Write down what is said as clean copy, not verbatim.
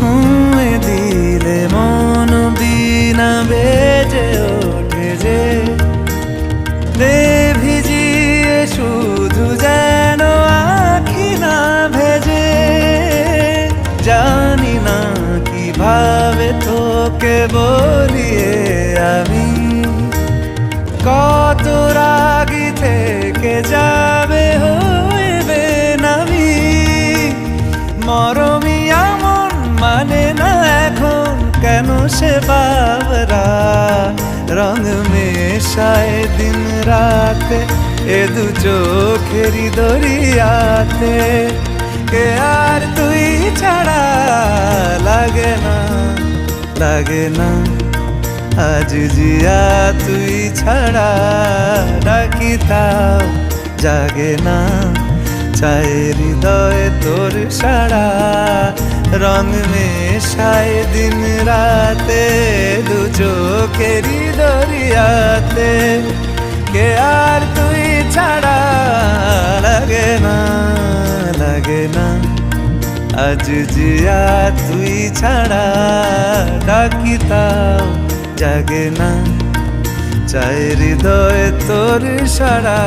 ছুঁয়ে দিলে মন বিনা বেজে ওঠে যে দে ভিজিয়ে শুধু যেন আখি না ভেজে। জানি না কিভাবে তোকে বলিয়ে আমি কত রাগি থেকে যাবে হইবে নামি। মরমি এমন মানে না এখন কেন সে বাবরা রং মেশায় দিন রাতে এ দু চোখেরি দরিয়াতে। কে আর তুই ছাড়া লাগে না লাগে না আজ জিয়া তুই ছাড়া ডাকি তাও জাগে না। চায় হৃদয় তোর সারা রং মেশায় দিন রাতে দু চোখেরি দরিয়াতে। কে আর তুই ছাড়া লাগে না লাগে না আজ জিয়া তুই ছাড়া ডাকি তাও জাগে না। চায় হৃদয় তোর সারা